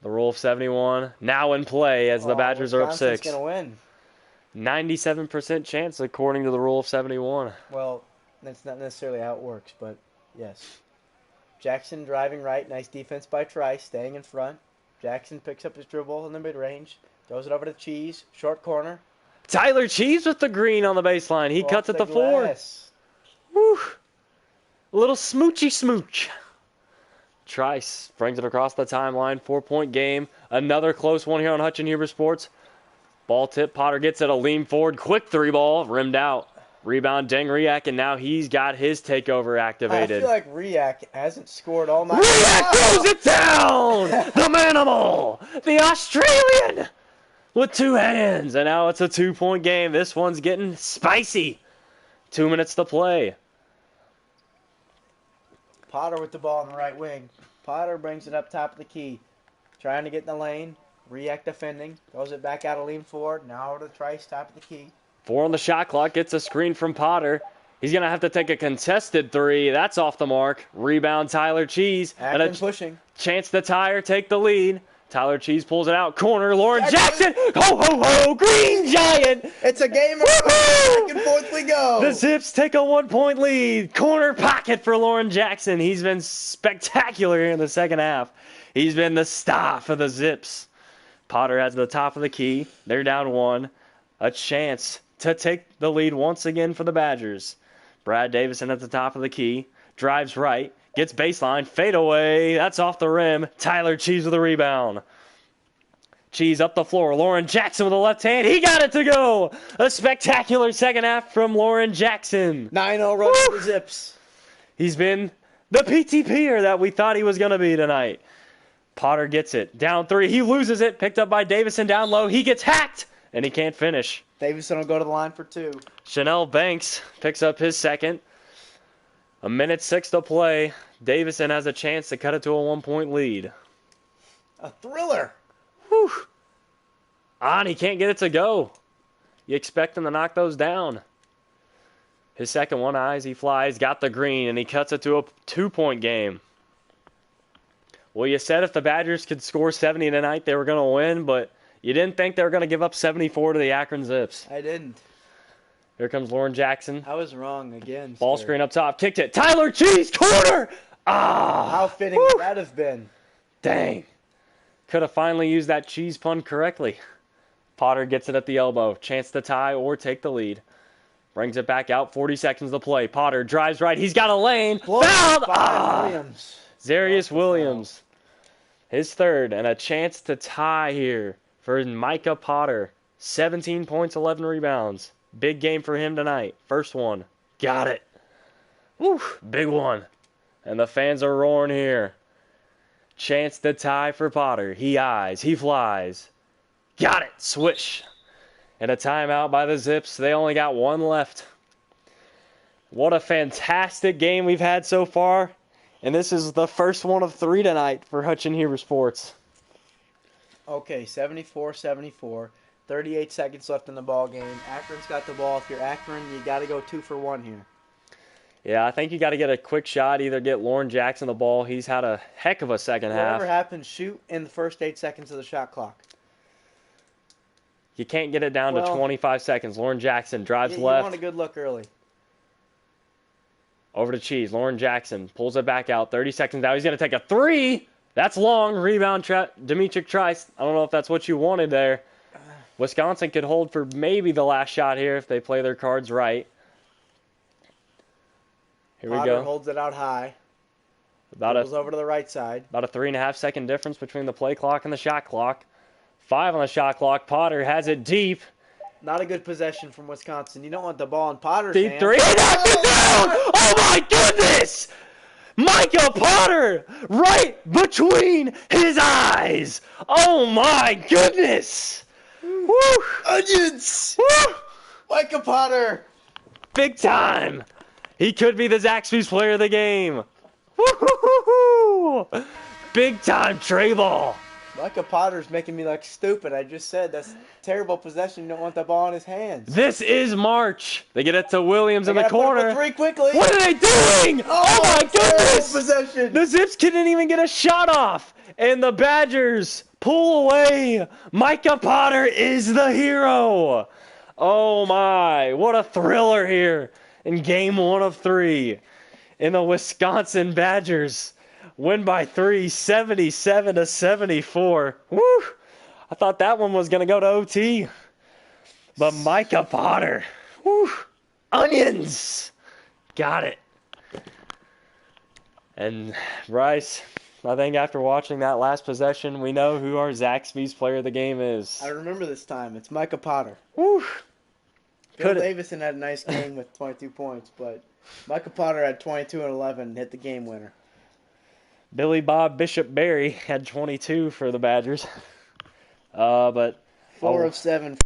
The rule of 71 now in play as the Badgers are up 6. Wisconsin's going to win. 97% chance according to the rule of 71. Well, that's not necessarily how it works, but yes. Jackson driving right. Nice defense by Trice, staying in front. Jackson picks up his dribble in the mid-range. Throws it over to Cheese. Short corner. Tyler Cheese with the green on the baseline. He cuts it to 4. Woo. A little smoochy smooch. Trice brings it across the timeline. 4-point game. Another close one here on Hutchin Huber Sports. Ball tip. Potter gets it. A lean forward. Quick three ball. Rimmed out. Rebound Dengriak, and now he's got his takeover I activated. feel like Riak hasn't scored all night. Riak throws it down! The Manimal! The Australian! With 2 hands, and now it's a 2-point game. This one's getting spicy. 2 minutes to play. Potter with the ball on the right wing. Potter brings it up top of the key. Trying to get in the lane. Riak defending. Throws it back out of lean forward. Now over to Trice, top of the key. 4 on the shot clock. Gets a screen from Potter. He's going to have to take a contested three. That's off the mark. Rebound Tyler Cheese. Akron And a pushing. chance to tie or take the lead. Tyler Cheese pulls it out. Corner. Lauren Jackson. Ho, ho, ho. Green Giant. It's a game of back and forth we go. The Zips take a 1-point lead. Corner pocket for Lauren Jackson. He's been spectacular here in the second half. He's been the star for the Zips. Potter has the top of the key. They're down 1. A chance to take the lead once again for the Badgers. Brad Davison at the top of the key. Drives right. Gets baseline. Fade away. That's off the rim. Tyler Cheese with a rebound. Cheese up the floor. Lauren Jackson with a left hand. He got it to go. A spectacular second half from Lauren Jackson. 9-0 run for the Zips. He's been the PTPer that we thought he was going to be tonight. Potter gets it. Down 3. He loses it. Picked up by Davison down low. He gets hacked. And he can't finish. Davison will go to the line for 2. Chanel Banks picks up his second. 1:06 to play. Davison has a chance to cut it to a 1-point lead. A thriller. Whew. And he can't get it to go. You expect him to knock those down. His second one, eyes, he flies, got the green, and he cuts it to a 2-point game. Well, you said if the Badgers could score 70 tonight, they were going to win, but you didn't think they were going to give up 74 to the Akron Zips. I didn't. Here comes Lauren Jackson. I was wrong again. Ball sir. screen up top. Kicked it. Tyler Cheese, corner! Ah! How fitting would that have been? Dang. Could have finally used that cheese pun correctly. Potter gets it at the elbow. Chance to tie or take the lead. Brings it back out. 40 seconds to play. Potter drives right. He's got a lane. Fouled! Ah! Williams. Zarius Williams. His third. And a chance to tie here for Micah Potter. 17 points, 11 rebounds. Big game for him tonight. First one. Got it. Woo, big one. And the fans are roaring here. Chance to tie for Potter. He eyes. He flies. Got it. Swish. And a timeout by the Zips. They only got 1 left. What a fantastic game we've had so far. And this is the first one of 3 tonight for Hutchin Heber Sports. Okay, 74-74. 38 seconds left in the ball game. Akron's got the ball. If you're Akron, you got to go 2 for 1 here. Yeah, I think you got to get a quick shot. Either get Lauren Jackson the ball. He's had a heck of a second half. Whatever happens, shoot in the first 8 seconds of the shot clock. You can't get it down to 25 seconds. Lauren Jackson drives You left. want a good look early. Over to Cheese. Lauren Jackson pulls it back out. 30 seconds out. He's going to take a 3. That's long. Rebound, Demetric Trice. I don't know if that's what you wanted there. Wisconsin could hold for maybe the last shot here if they play their cards right. Here we Potter go. holds it out high. About Goes over to the right side. a 3.5 second difference between the play clock and the shot clock. 5 on the shot clock. Potter has it deep. Not a good possession from Wisconsin. You don't want the ball in Potter's Deep hands. 3. He knocked it down! Oh my goodness! Micah Potter right between his eyes. Oh my goodness! Woo! Onions! Woo! Micah Potter! Big time! He could be the Zaxby's player of the game. Woo-hoo-hoo-hoo! Big time tray ball. Micah Potter's making me look stupid. I just said that's terrible possession. You don't want the ball in his hands. This is March. They get it to Williams in the Gotta put up a corner. 3 quickly. What are they doing? Oh my terrible goodness! possession. The Zips couldn't even get a shot off. And the Badgers pull away. Micah Potter is the hero. Oh my, what a thriller here in game 1 of 3. And the Wisconsin Badgers win by 3, 77-74. Woo! I thought that one was going to go to OT. But Micah Potter, woo! Onions! Got it. And Rice, I think after watching that last possession, we know who our Zaxby's player of the game I is. remember this time. It's Micah Potter. Whew. Bill Could it? Davison had a nice game with 22 points, but Micah Potter had 22 and 11 and hit the game winner. Billy Bob Bishop Barry had 22 for the Badgers. But 4 of 7.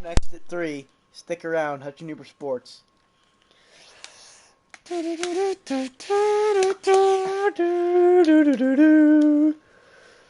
Next at 3. Stick around, Hutchin Huber Sports.